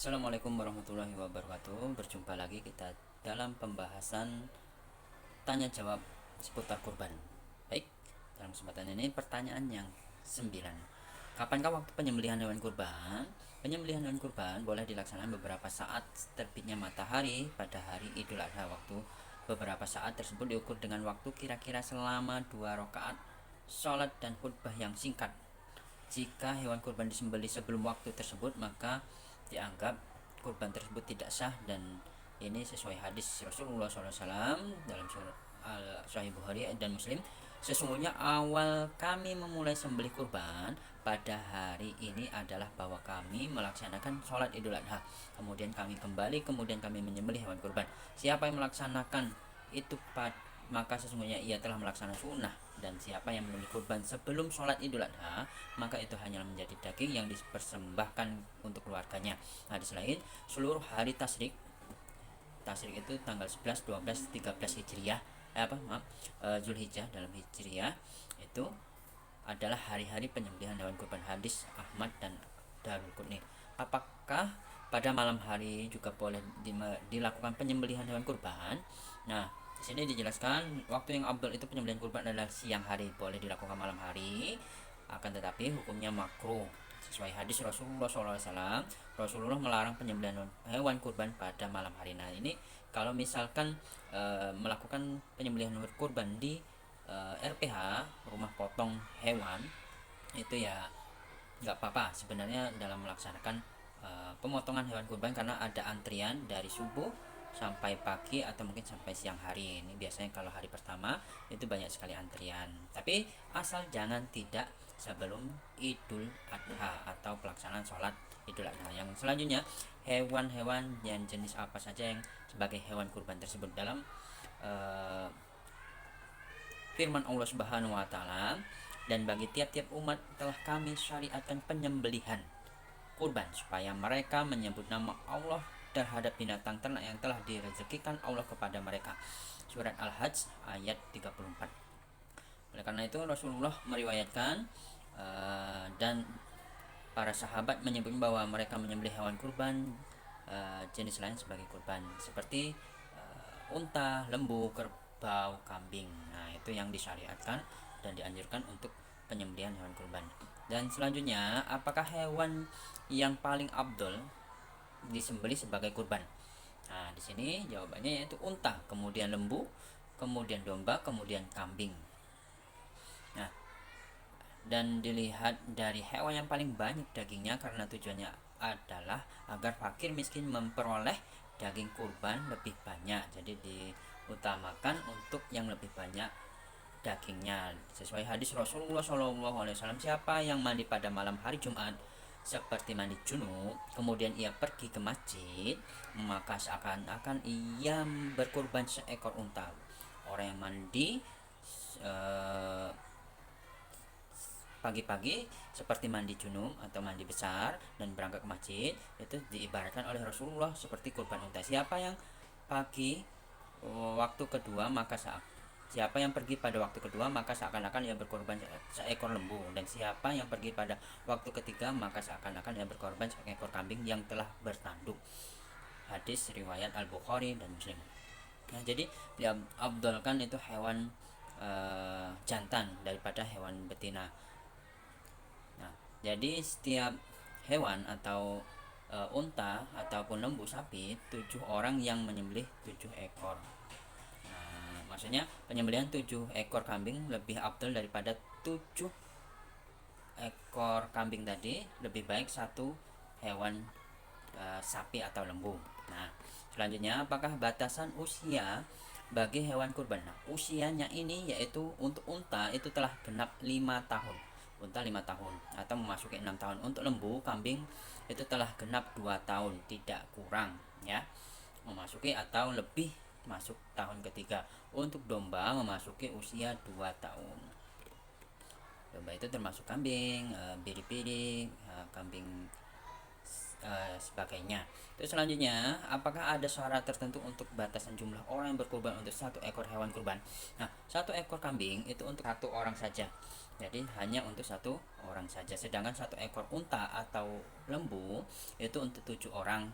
Assalamualaikum warahmatullahi wabarakatuh. Berjumpa lagi kita dalam pembahasan tanya jawab seputar kurban. Baik, dalam kesempatan ini pertanyaan yang 9. Kapankah waktu penyembelihan hewan kurban? Penyembelihan hewan kurban boleh dilaksanakan beberapa saat terbitnya matahari pada hari Idul Adha. Waktu beberapa saat tersebut diukur dengan waktu kira-kira selama 2 rakaat sholat dan khutbah yang singkat. Jika hewan kurban disembelih sebelum waktu tersebut, maka dianggap kurban tersebut tidak sah, dan ini sesuai hadis Rasulullah SAW dalam Sahih Bukhari dan Muslim. Sesungguhnya awal kami memulai sembelih kurban pada hari ini adalah bahwa kami melaksanakan sholat Idul Adha. Kemudian kami kembali, kemudian kami menyembelih hewan kurban. Siapa yang melaksanakan itu maka sesungguhnya ia telah melaksanakan sunnah, dan siapa yang menyembelih kurban sebelum sholat Idul Adha, maka itu hanya menjadi daging yang dipersembahkan untuk keluarganya. Hadis lain, seluruh hari tasyrik itu tanggal 11, 12, 13 Hijriah, Zulhijjah dalam Hijriah, itu adalah hari-hari penyembelihan hewan kurban. Hadis Ahmad dan Darul-Qutni. Apakah pada malam hari juga boleh dilakukan penyembelihan hewan kurban? Nah, di sini dijelaskan waktu yang abdul itu penyembelihan kurban adalah siang hari, boleh dilakukan malam hari, akan tetapi hukumnya makruh. Sesuai hadis Rasulullah SAW, Rasulullah melarang penyembelihan hewan kurban pada malam hari. Nah, ini kalau misalkan melakukan penyembelihan hewan kurban di RPH, rumah potong hewan, itu ya nggak apa-apa sebenarnya dalam melaksanakan pemotongan hewan kurban, karena ada antrian dari subuh sampai pagi atau mungkin sampai siang hari. Ini biasanya kalau hari pertama itu banyak sekali antrian, tapi asal jangan tidak sebelum Idul Adha atau pelaksanaan sholat Idul Adha. Yang selanjutnya, hewan-hewan yang jenis apa saja yang sebagai hewan kurban tersebut. Dalam firman Allah Subhanahu wa taala, dan bagi tiap-tiap umat telah kami syariatkan penyembelihan kurban supaya mereka menyebut nama Allah terhadap binatang ternak yang telah direzekikan Allah kepada mereka. Surat Al-Hajj ayat 34. Oleh karena itu Rasulullah meriwayatkan dan para sahabat menyebut bahwa mereka menyembelih hewan kurban jenis lain sebagai kurban, seperti unta, lembu, kerbau, kambing. Nah, itu yang disyariatkan dan dianjurkan untuk penyembelihan hewan kurban. Dan selanjutnya, apakah hewan yang paling abdul disembelih sebagai kurban? Nah, di sini jawabannya yaitu unta, kemudian lembu, kemudian domba, kemudian kambing. Nah, dan dilihat dari hewan yang paling banyak dagingnya, karena tujuannya adalah agar fakir miskin memperoleh daging kurban lebih banyak. Jadi diutamakan untuk yang lebih banyak dagingnya. Sesuai hadis Rasulullah SAW, siapa yang mandi pada malam hari Jumat seperti mandi junub, kemudian ia pergi ke masjid, maka seakan-akan ia berkurban seekor unta. Orang yang mandi pagi-pagi seperti mandi junub atau mandi besar dan berangkat ke masjid, itu diibaratkan oleh Rasulullah seperti kurban unta. Siapa yang pagi waktu kedua, maka siapa yang pergi pada waktu kedua, maka seakan-akan ia berkorban seekor lembu, dan siapa yang pergi pada waktu ketiga, maka seakan-akan ia berkorban seekor kambing yang telah bertanduk. Hadis riwayat Al-Bukhari dan Muslim. Nah, jadi diabdulkan itu hewan jantan daripada hewan betina. Nah, jadi setiap hewan atau unta ataupun lembu, sapi, 7 orang yang menyembelih 7 ekor. Maksudnya penyembelihan 7 ekor kambing lebih abdul daripada 7 ekor kambing tadi. Lebih baik satu hewan sapi atau lembu. Nah, selanjutnya, apakah batasan usia bagi hewan kurban? Nah, usianya ini yaitu untuk unta itu telah genap 5 tahun. Unta 5 tahun atau memasuki 6 tahun. Untuk lembu, kambing itu telah genap 2 tahun, tidak kurang ya. Memasuki atau lebih masuk tahun ketiga. Untuk domba memasuki usia 2 tahun. Domba itu termasuk kambing, biri-biri, kambing sebagainya. Terus selanjutnya, apakah ada syarat tertentu untuk batasan jumlah orang yang berkurban untuk satu ekor hewan kurban? Nah, satu ekor kambing itu untuk satu orang saja. Jadi hanya untuk satu orang saja. Sedangkan satu ekor unta atau lembu itu untuk 7 orang.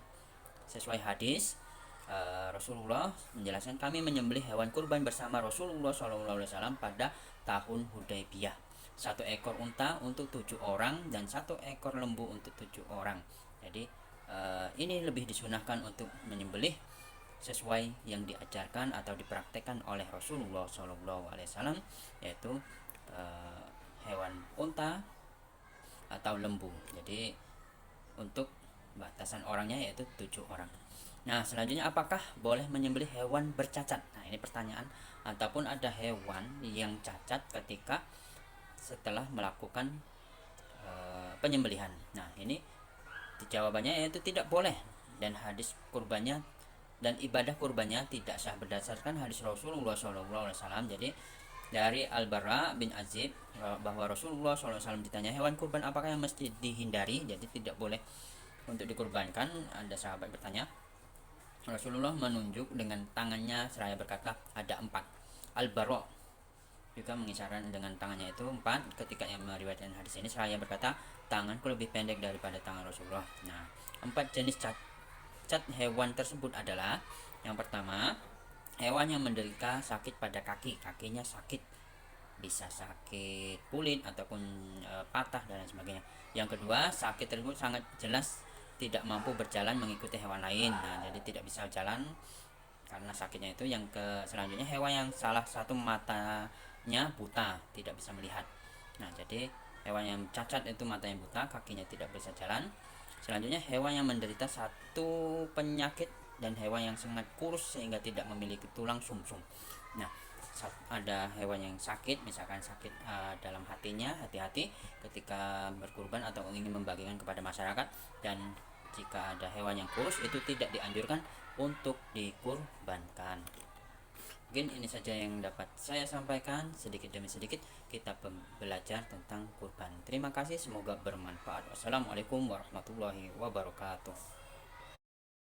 Sesuai hadis, Rasulullah menjelaskan, kami menyembelih hewan kurban bersama Rasulullah SAW pada tahun Hudaybiyah. Satu ekor unta untuk 7 orang dan satu ekor lembu untuk 7 orang. Jadi ini lebih disunahkan untuk menyembelih sesuai yang diajarkan atau dipraktekkan oleh Rasulullah SAW, yaitu hewan unta atau lembu. Jadi untuk batasan orangnya yaitu 7 orang. Nah, selanjutnya, apakah boleh menyembelih hewan bercacat? Nah, ini pertanyaan. Ataupun ada hewan yang cacat ketika setelah melakukan penyembelihan. Nah, ini jawabannya yaitu tidak boleh, dan hadis kurbannya dan ibadah kurbannya tidak sah berdasarkan hadis Rasulullah SAW. Jadi dari Al-Bara bin Azib bahwa Rasulullah SAW ditanya hewan kurban apakah yang mesti dihindari, jadi tidak boleh untuk dikurbankan. Ada sahabat bertanya, Rasulullah menunjuk dengan tangannya seraya berkata ada 4. Al-Bara juga mengisyaratkan dengan tangannya itu 4 ketika yang meriwayatkan hadis ini seraya berkata, tanganku lebih pendek daripada tangan Rasulullah. Nah, 4 jenis cacat hewan tersebut adalah, yang pertama, hewan yang menderita sakit pada kaki, kakinya sakit, bisa sakit kulit ataupun patah dan lain sebagainya. Yang kedua, sakit tersebut sangat jelas tidak mampu berjalan mengikuti hewan lain. Nah, jadi tidak bisa jalan karena sakitnya itu. Yang selanjutnya, hewan yang salah satu matanya buta, tidak bisa melihat. Nah, jadi hewan yang cacat itu matanya buta, kakinya tidak bisa jalan. Selanjutnya, hewan yang menderita satu penyakit dan hewan yang sangat kurus sehingga tidak memiliki tulang sumsum. Nah, ada hewan yang sakit, misalkan sakit dalam hatinya, hati-hati ketika berkurban atau ingin membagikan kepada masyarakat. Dan jika ada hewan yang kurus, itu tidak dianjurkan untuk dikurbankan. Mungkin ini saja yang dapat saya sampaikan, sedikit demi sedikit kita belajar tentang kurban. Terima kasih, semoga bermanfaat. Wassalamualaikum warahmatullahi wabarakatuh.